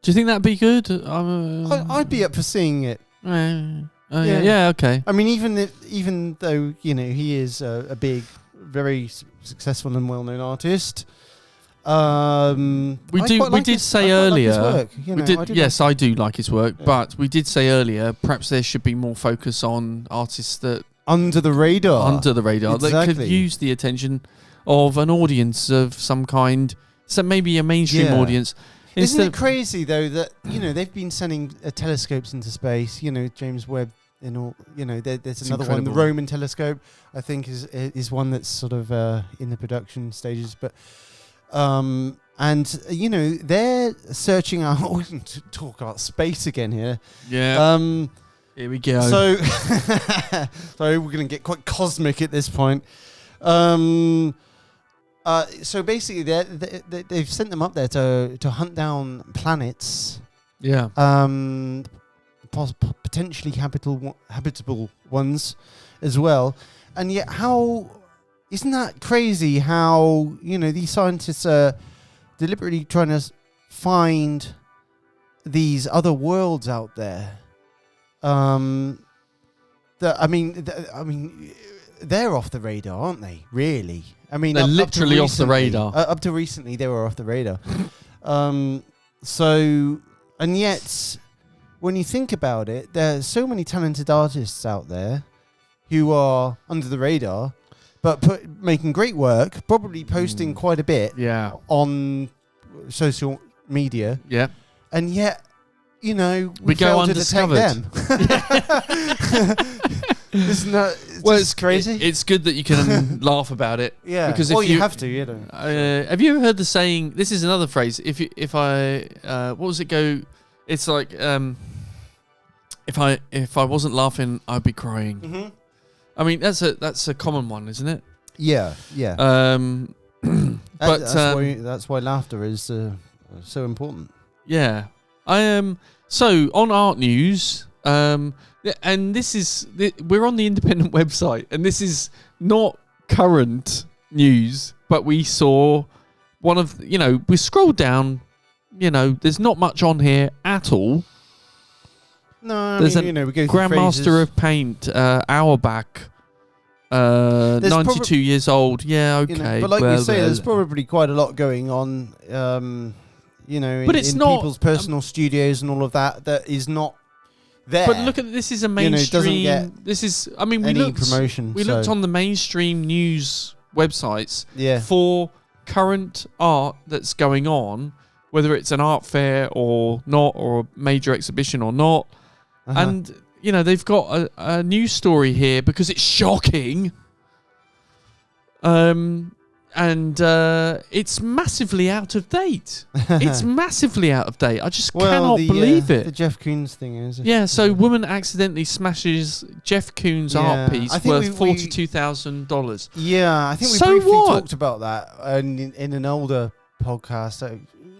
Do you think that'd be good? I'd be up for seeing it. Yeah, okay. I mean, even though he is a big, very successful and well-known artist, we did say earlier. Yes, I do like his work, but we did say earlier perhaps there should be more focus on artists that under the radar, exactly. That could use the attention of an audience of some kind. So maybe a mainstream audience. Isn't it crazy though that they've been sending telescopes into space? James Webb and all. There's another one, the Roman telescope. I think is one that's sort of in the production stages. But they're searching out. We can talk about space again here. Yeah. Here we go. So, sorry, we're going to get quite cosmic at this point. So basically, they've sent them up there to hunt down planets. Yeah. Potentially habitable ones, as well. And yet, isn't that crazy? How these scientists are deliberately trying to find these other worlds out there. They're off the radar, aren't they? Really? I mean, they're literally off the radar. Up to recently, they were off the radar. And yet, when you think about it, there are so many talented artists out there who are under the radar, but making great work, probably posting quite a bit on social media. Yeah. And yet, we go failed to detect them. Isn't that it's crazy? It's good that you can laugh about it. Yeah, because you have to. Have you ever heard the saying? This is another phrase. If I what does it go? It's like if I wasn't laughing, I'd be crying. Mm-hmm. I mean, that's a common one, isn't it? Yeah. But that's why laughter is so important. Yeah. So on art news. And we're on the Independent website, and this is not current news, but we saw one of, we scrolled down, there's not much on here at all. No, we go through Grandmaster phases. of Paint, Auerbach, 92 years old. Yeah, okay. But like you say, there's probably quite a lot going on, but it's in not, people's personal studios and all of that is not there. But look at this is a mainstream. This is. I mean, we looked on the mainstream news websites for current art that's going on, whether it's an art fair or not, or a major exhibition or not, and they've got a news story here because it's shocking. And it's massively out of date. It's massively out of date. I just cannot believe it. The Jeff Koons thing is. Yeah, so woman accidentally smashes Jeff Koons' art piece worth $42,000. Yeah, I think we briefly talked about that in an older podcast.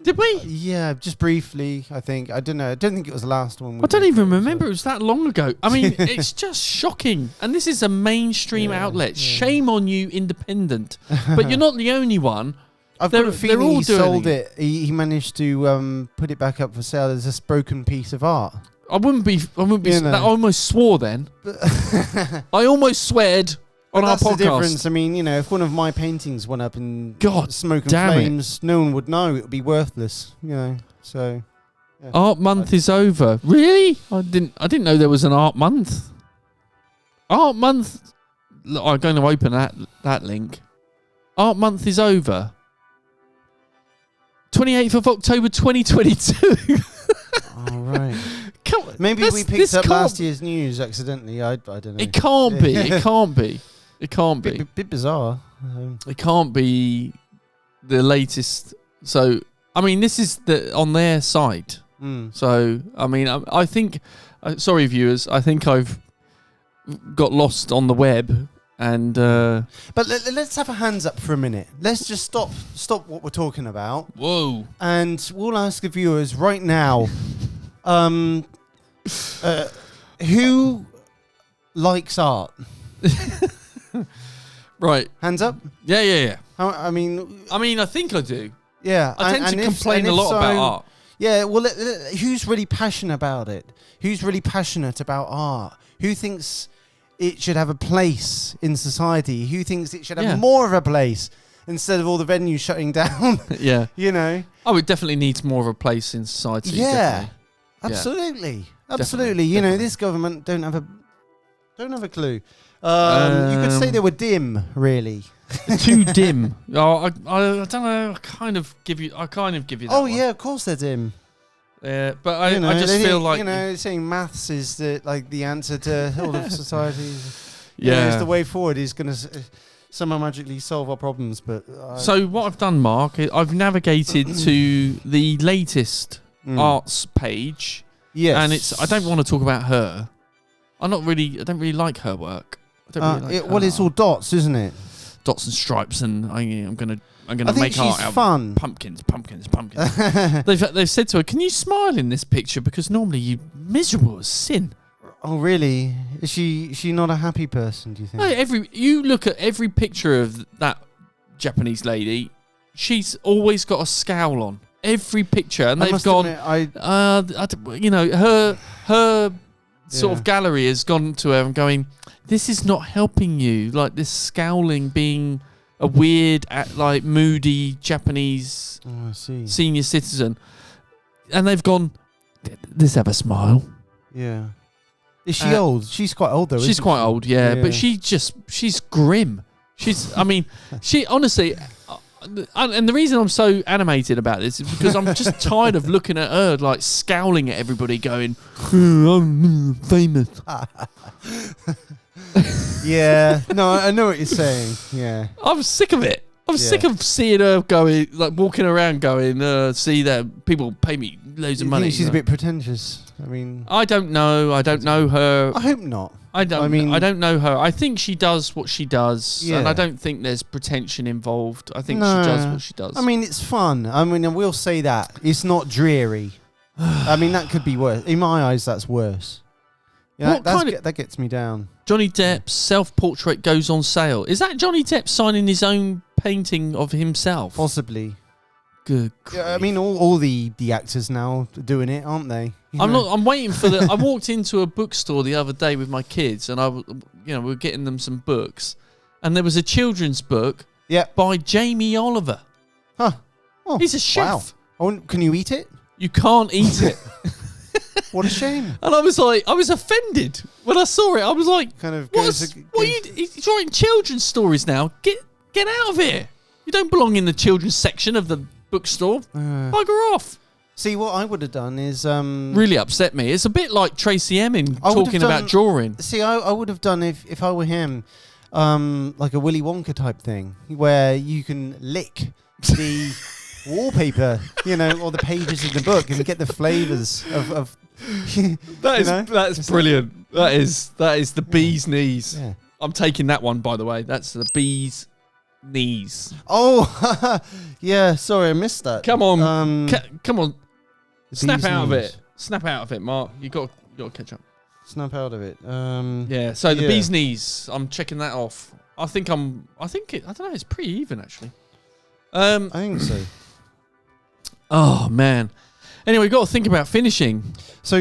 Did we? Yeah, just briefly, I think. I don't know. I don't think it was the last one. I don't even remember. It was that long ago. I mean, it's just shocking. And this is a mainstream outlet. Shame on you, independent. But you're not the only one. I've got a feeling he sold it. He managed to put it back up for sale as a broken piece of art. I wouldn't be. I almost swore then. I almost sweared. On our podcast. That's the difference. I mean, if one of my paintings went up in smoke and flames, no one would know. It would be worthless. So. Yeah. Art month is over. Really? I didn't know there was an art month. Art month. Look, I'm going to open that link. Art month is over. 28th of October 2022. All right. Maybe we picked up last year's news accidentally. I don't know. It can't be. It can't be. It can't be. Bit bizarre. It can't be the latest. So, I mean, this is on their side. So, I mean, I think, sorry, viewers, I think I've got lost on the web. And but let's have a hands up for a minute. Let's just stop what we're talking about. Whoa. And we'll ask the viewers right now, who likes art? Right. Hands up? Yeah. I mean, I think I do. Yeah. I tend to complain a lot about art. Yeah, well, who's really passionate about it? Who's really passionate about art? Who thinks it should have a place in society? Who thinks it should have more of a place instead of all the venues shutting down? Yeah. Oh, it definitely needs more of a place in society. Yeah. Absolutely. Absolutely. Definitely. This government don't have a clue. You could say they were dim, really. Too dim. I don't know. I kind of give you that one. Yeah, of course they're dim. Yeah, but I just feel like saying maths is the answer to all of society. It's the way forward is going to somehow magically solve our problems. But so what I've done, Mark, I've navigated to the latest arts page. Yes, and I don't want to talk about her. I don't really like her work. I don't really like it's all dots, isn't it? Dots and stripes, and I'm gonna make art out fun. Of pumpkins. They've said to her, "Can you smile in this picture? Because normally you miserable as sin." Oh, really? Is she not a happy person? Do you think? No, you look at every picture of that Japanese lady, she's always got a scowl on every picture, and they've gone. Her sort of gallery has gone to her and going, this is not helping you. Like this scowling, being a weird, moody Japanese senior citizen, and they've gone, let's have a smile. Yeah. Is she old? She's quite old though. She's quite old, yeah. But she's grim. She honestly. And the reason I'm so animated about this is because I'm just tired of looking at her scowling at everybody going, I'm famous. Yeah. No, I know what you're saying. Yeah. I'm sick of it. I'm sick of seeing her going, walking around going, see that people pay me loads of money. She's a bit pretentious. I mean, I don't know. I don't know her. I hope not. I don't know her. I think she does what she does, and I don't think there's pretension involved. I think she does what she does. I mean, it's fun. I mean, I will say that it's not dreary. I mean, that could be worse. In my eyes, that's worse. Yeah, that gets me down. Johnny Depp's self-portrait goes on sale. Is that Johnny Depp signing his own painting of himself? Possibly. Good. Yeah, I mean, all the actors now are doing it, aren't they? I'm waiting for I walked into a bookstore the other day with my kids, and we were getting them some books, and there was a children's book by Jamie Oliver. Huh. Oh, he's a chef. Wow. Can you eat it? You can't eat it. What a shame. And I was offended when I saw it. I was like, he's writing children's stories now. Get out of here. You don't belong in the children's section of the bookstore. Bugger off. See, what I would have done is really upset me. It's a bit like Tracy Emin talking about drawing. See, I would have done if I were him, like a Willy Wonka type thing, where you can lick the wallpaper, or the pages of the book, and get the flavors of. That's brilliant. That is the bee's knees. Yeah. I'm taking that one, by the way. That's the bee's knees. Oh, yeah. Sorry, I missed that. Come on, come on. The Snap bee's out of knees. it. Snap out of it, Mark. You got to catch up. Snap out of it. Yeah. So the bee's knees. I'm checking that off. I don't know. It's pretty even actually. I think so. Oh man. Anyway, got to think about finishing. So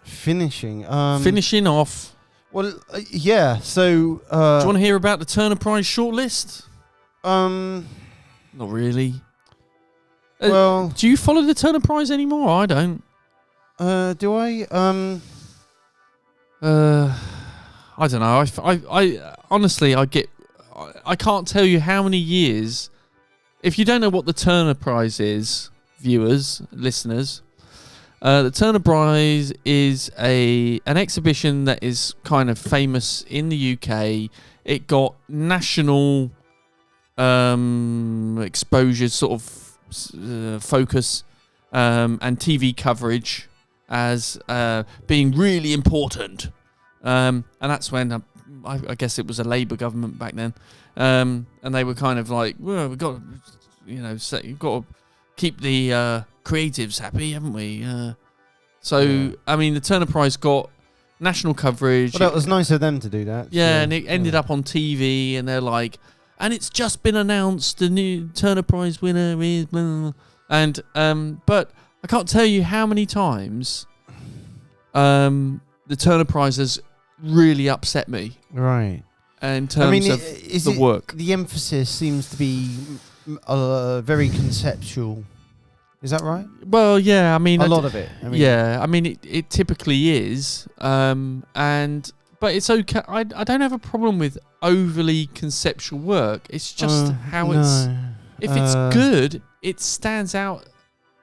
finishing. Finishing off. Well, yeah. So do you want to hear about the Turner Prize shortlist? Not really. Well, do you follow the Turner Prize anymore? I don't. Do I? I don't know. I honestly, I can't tell you how many years. If you don't know what the Turner Prize is, viewers, listeners, the Turner Prize is an exhibition that is kind of famous in the UK. It got national exposure, sort of focus, and TV coverage as being really important. And that's when I guess it was a Labour government back then, and they were kind of like, well, we've got, you've got to keep the creatives happy, haven't we? I mean, the Turner Prize got national coverage. Well, that was nice of them to do that. Yeah, and it ended up on TV, and they're like, and it's just been announced the new Turner Prize winner is blah, blah, blah. And but I can't tell you how many times the Turner Prize has really upset me. Right. In terms of the work. The emphasis seems to be very conceptual. Is that right? Well, yeah. I mean, a lot of it. Yeah. I mean, it typically is. But it's okay. I don't have a problem with overly conceptual work. It's just how it's. If it's good, it stands out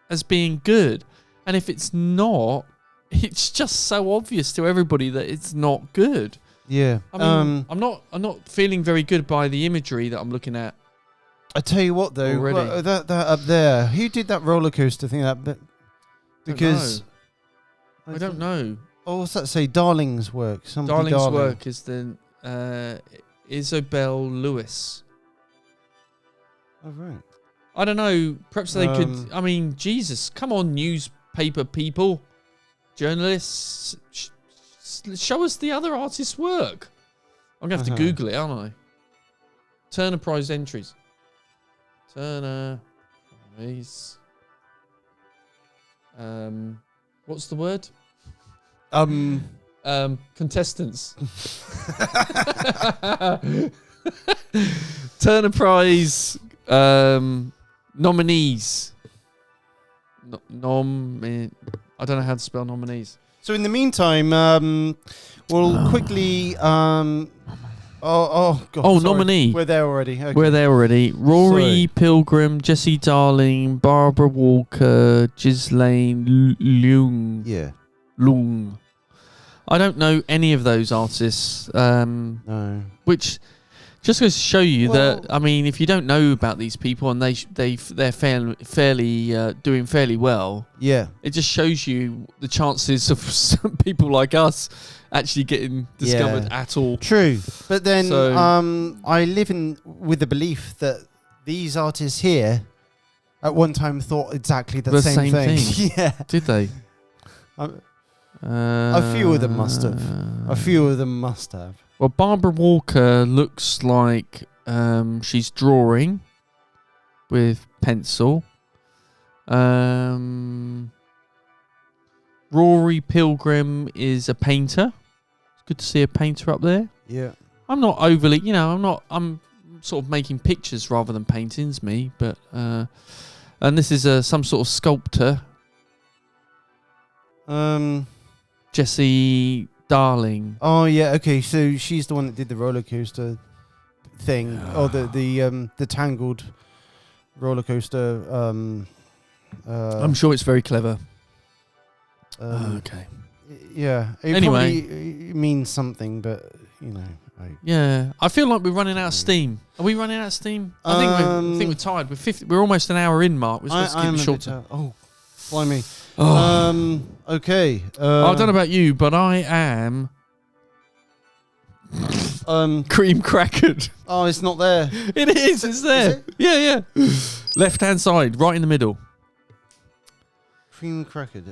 as being good, and if it's not, it's just so obvious to everybody that it's not good. Yeah. I mean, I'm not feeling very good by the imagery that I'm looking at. I tell you what, though, that up there, who did that roller coaster thing? That bit, because I don't know. Oh, what's that say? Darling's work. Darling's work is the Isabel Lewis. Oh right. I don't know. Perhaps they could. I mean, Jesus, come on, newspaper people, journalists, show us the other artists' work. I'm gonna have to Google it, aren't I? Turner Prize entries. Turner Prize. What's the word? Contestants. Turner Prize nominees. I don't know how to spell nominees. So in the meantime, we'll quickly. God. Sorry. Nominee. We're there already. Okay. We're there already. Rory Pilgrim, Jessie Darling, Barbara Walker, Ghislaine Lung. Yeah. Lung. I don't know any of those artists. No. Which just goes to show you that, I mean, if you don't know about these people and they're fairly doing fairly well, yeah, it just shows you the chances of some people like us actually getting discovered at all. True, but then I live with the belief that these artists here at one time thought exactly the same thing. Yeah, did they? A few of them must have. Well, Barbara Walker looks like she's drawing with pencil. Rory Pilgrim is a painter. It's good to see a painter up there. Yeah. I'm not overly, I'm sort of making pictures rather than paintings, me. But and this is some sort of sculptor. Jessie Darling. Oh yeah, okay. So she's the one that did the roller coaster thing, or the tangled roller coaster. I'm sure it's very clever. Okay. Yeah. It anyway, probably means something, but I feel like we're running out of steam. Are we running out of steam? I think we're tired. We're almost an hour in, Mark. We're supposed to keep it shorter. Blimey. Okay. I don't know about you, but I am Cream crackered. Oh, it's not there. It is. It's there. Is it? Yeah. Left hand side, right in the middle. Cream crackered.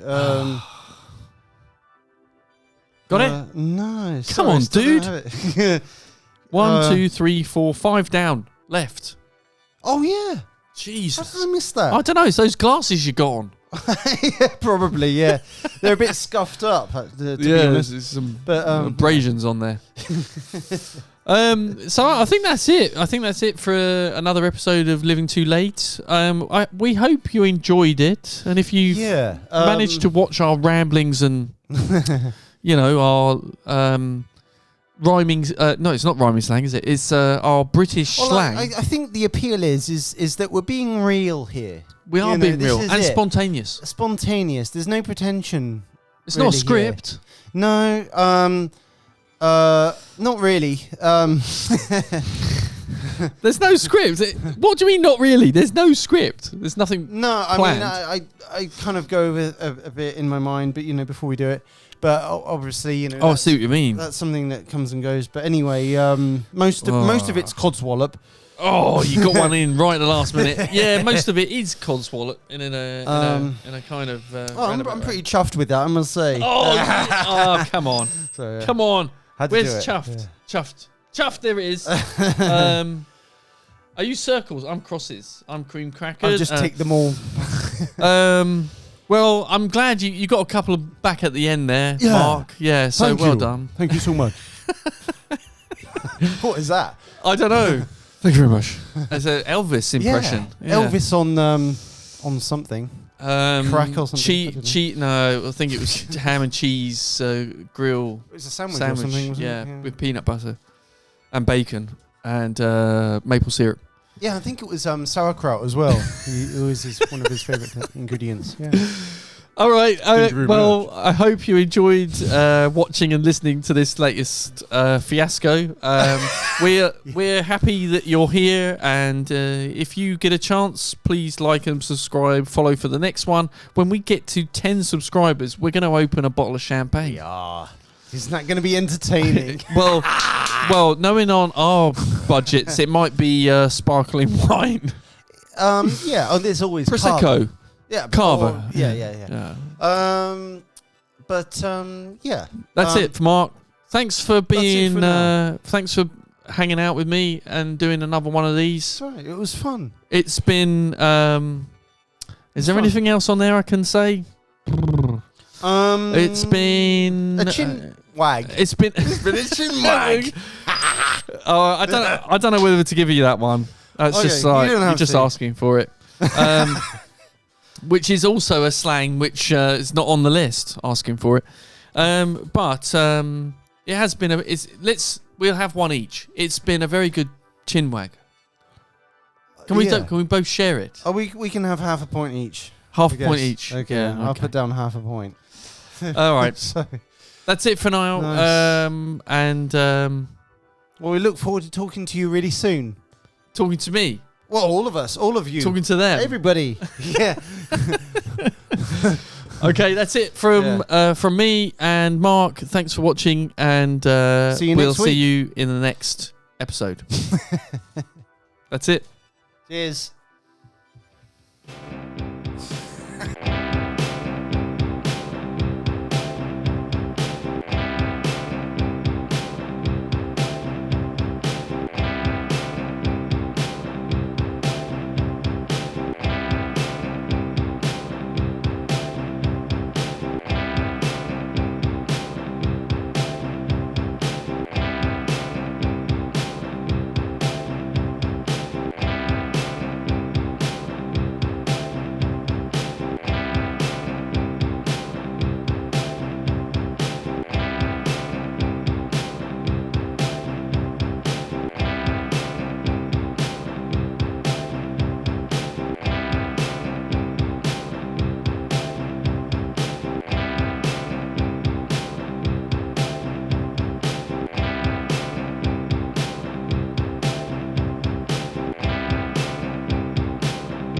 Got it? No. Come on, dude. 1, 2, 3, 4, 5 down. Left. Oh, yeah. Jesus. How did I miss that? I don't know. It's those glasses you got on. Yeah, probably, yeah. They're a bit scuffed up, to be honest. There's some But, abrasions on there. So I think that's it. I think that's it for another episode of Living Too Late. We hope you enjoyed it. And if you've managed to watch our ramblings and, our rhyming... no, it's not rhyming slang, is it? It's our British slang. I think the appeal is that we're being real here. We are being real and spontaneous. Spontaneous. There's no pretension. It's not a script. Here. No. Not really. There's no script. What do you mean not really? There's no script. There's nothing. No, planned. I mean, I kind of go with a bit in my mind, but before we do it. But obviously, Oh, I see what you mean. That's something that comes and goes. But anyway, most of it's codswallop. Oh, you got one in right at the last minute. Yeah, most of it is codswallop in a kind of. I'm pretty chuffed with that, I must say. Oh, come on, so, come on. Where's chuffed? Yeah. Chuffed. There it is. Are you circles? I'm crosses. I'm cream crackers. I'll just tick them all. Well, I'm glad you got a couple of back at the end there, Mark. Yeah, so well done. Thank you so much. What is that? I don't know. Thank you very much. As an Elvis impression. Yeah. Elvis on something. Crack or something. No, I think it was ham and cheese grill. It was a sandwich or something, wasn't it? With peanut butter and bacon and maple syrup. Yeah, I think it was sauerkraut as well. It was one of his favourite ingredients. Yeah. All right. Well, I hope you enjoyed watching and listening to this latest fiasco. We're happy that you're here, and if you get a chance, please like and subscribe. Follow for the next one. When we get to 10 subscribers, we're going to open a bottle of champagne. Yeah. Isn't that going to be entertaining? well, knowing on our budgets, it might be sparkling wine. Yeah. Oh, there's always Prosecco. Carver. Yeah, Carver. Yeah. Yeah. That's it for Mark. Thanks for being. Thanks for hanging out with me and doing another one of these. Sorry, it was fun. It's been. Is there anything else on there I can say? It's been a chin wag. It's been a chin wag. I don't know whether to give you that one. It's just like you're just asking for it. Which is also a slang which is not on the list, asking for it. But it has been we'll have one each. It's been a very good chin wag. Can we both share it? Oh, we can have half a point each. Half a point each. Okay, yeah, I'll put down half a point. All right. So, that's it for now. Nice. Well, we look forward to talking to you really soon. Talking to me? Well, all of us, all of you. Talking to them. Everybody. Yeah. Okay, that's it from me and Mark. Thanks for watching, and we'll see you in the next episode. That's it. Cheers.